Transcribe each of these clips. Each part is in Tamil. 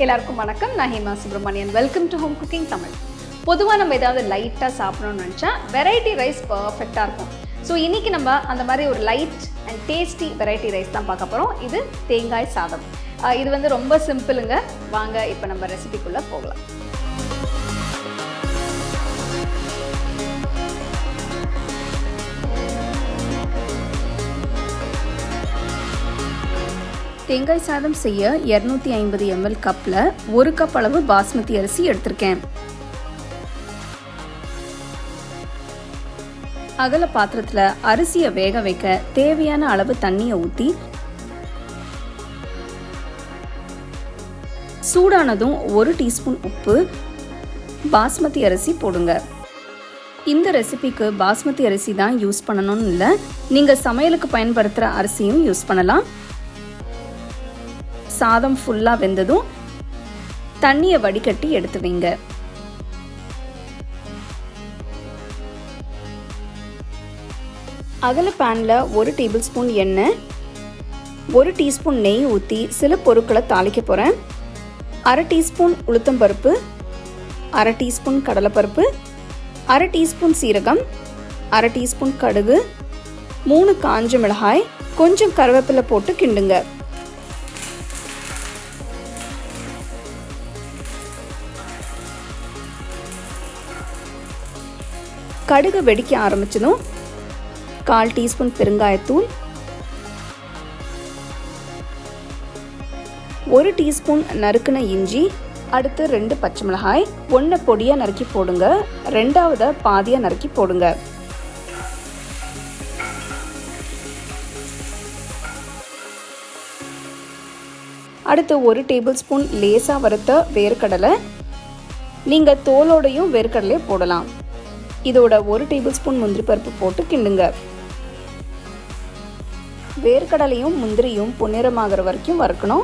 எல்லாருக்கும் வணக்கம். நான் Hema Subramanian. Welcome to home cooking Tamil. பொதுவாக நம்ம ஏதாவது லைட்டாக சாப்பிடணும்னு நினச்சா வெரைட்டி ரைஸ் பர்ஃபெக்டாக இருக்கும். ஸோ இன்றைக்கி நம்ம அந்த மாதிரி ஒரு light and tasty variety rice தான் பார்க்க போகிறோம். இது தேங்காய் சாதம். இது வந்து ரொம்ப சிம்பிளுங்க. வாங்க இப்போ நம்ம ரெசிபிக்குள்ளே போகலாம். தேங்காய் சாதம் செய்ய 250 ml கப்பில் 1 கப் அளவு பாஸ்மதி அரிசி எடுத்திருக்கேன். அகல பாத்திரத்தில் அரிசியை வேக வைக்க தேவையான அளவு தண்ணியை ஊற்றி சூடானதும் 1 டீஸ்பூன் உப்பு, பாஸ்மதி அரிசி போடுங்க. இந்த ரெசிபிக்கு பாஸ்மதி அரிசி தான் யூஸ் பண்ணணும்னு இல்லை, நீங்கள் சமையலுக்கு பயன்படுத்துகிற அரிசியும் யூஸ் பண்ணலாம். சாதம் ஃபுல்லாக வெந்ததும் தண்ணியை வடிகட்டி எடுத்து வைங்க. அகல பேனில் 1 டேபிள் ஸ்பூன் எண்ணெய், 1 டீஸ்பூன் நெய் ஊற்றி சில பொருட்களை தாளிக்க போகிறேன். 1/2 டீஸ்பூன் உளுத்தம்பருப்பு, 1/2 டீஸ்பூன் கடலைப்பருப்பு, 1/2 டீஸ்பூன் சீரகம், 1/2 டீஸ்பூன் கடுகு, 3 காஞ்ச மிளகாய், கொஞ்சம் கருவேப்பிலை போட்டு கிண்டுங்க. கடுகு வெடிக்க ஆரம்பிச்சதும் 1/4 டீஸ்பூன் பெருங்காயத்தூள், 1 டீஸ்பூன் நறுக்குன இஞ்சி, அடுத்து 2 பச்சை மிளகாய், 1 பொடியாக நறுக்கி போடுங்க, 2ஆவதை பாதியாக நறுக்கி போடுங்க. அடுத்து 1 டேபிள் ஸ்பூன் லேசாக வறுத்த வேர்க்கடலை, நீங்கள் தோலோடையும் வேர்க்கடலையை போடலாம். இதோட 1 டேபிள் ஸ்பூன் முந்திரி பருப்பு போட்டு கிண்டுங்க. வேர்க்கடலையும் முந்திரியும் பொன்னிறமாகிற வரைக்கும் வறுக்கணும்.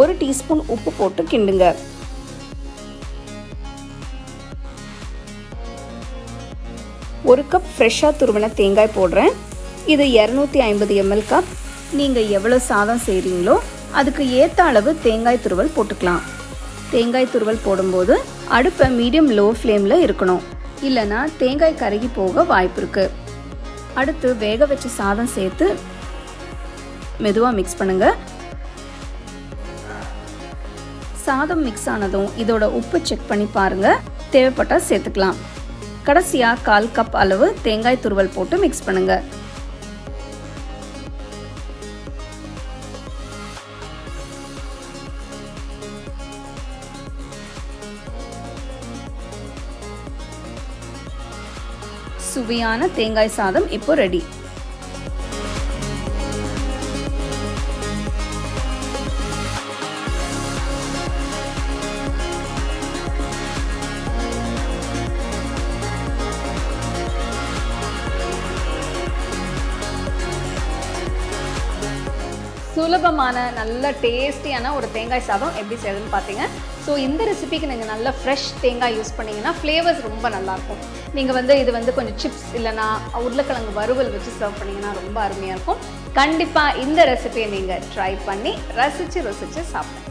1 டீஸ்பூன் உப்பு போட்டு கிண்டுங்க. ஒரு கப் ஃப்ரெஷ்ஷாக துருவின தேங்காய் போடுறேன். இது 250 ml கப். நீங்கள் எவ்வளோ சாதம் செய்கிறீங்களோ அதுக்கு ஏற்ற அளவு தேங்காய் துருவல் போட்டுக்கலாம். தேங்காய் துருவல் போடும்போது அடுப்பை மீடியம் லோ ஃப்ளேமில் இருக்கணும், இல்லைனா தேங்காய் கருகி போக வாய்ப்பு இருக்கு. அடுத்து வேக வச்ச சாதம் சேர்த்து மெதுவாக மிக்ஸ் பண்ணுங்க. சாதம் மிக்ஸ் ஆனதும் இதோட உப்பு செக் பண்ணி பாருங்க, தேவைப்பட்டால் சேர்த்துக்கலாம். கடைசியாக 1/4 கப் அளவு தேங்காய் துருவல் போட்டு மிக்ஸ் பண்ணுங்க. சுவையான தேங்காய் சாதம் இப்போ ரெடி. சுலபமான நல்ல டேஸ்டியான ஒரு தேங்காய் சாதம் எப்படி செய்யுதுன்னு பார்த்தீங்க. ஸோ இந்த ரெசிபிக்கு நீங்கள் நல்ல ஃப்ரெஷ் தேங்காய் யூஸ் பண்ணிங்கன்னா ஃப்ளேவர்ஸ் ரொம்ப நல்லாயிருக்கும். நீங்கள் இது கொஞ்சம் சிப்ஸ் இல்லைனா உருளைக்கிழங்கு வறுவல் வச்சு சர்வ் பண்ணிங்கன்னா ரொம்ப அருமையாக இருக்கும். கண்டிப்பாக இந்த ரெசிபியை நீங்கள் ட்ரை பண்ணி ரசித்து சாப்பிடுங்க.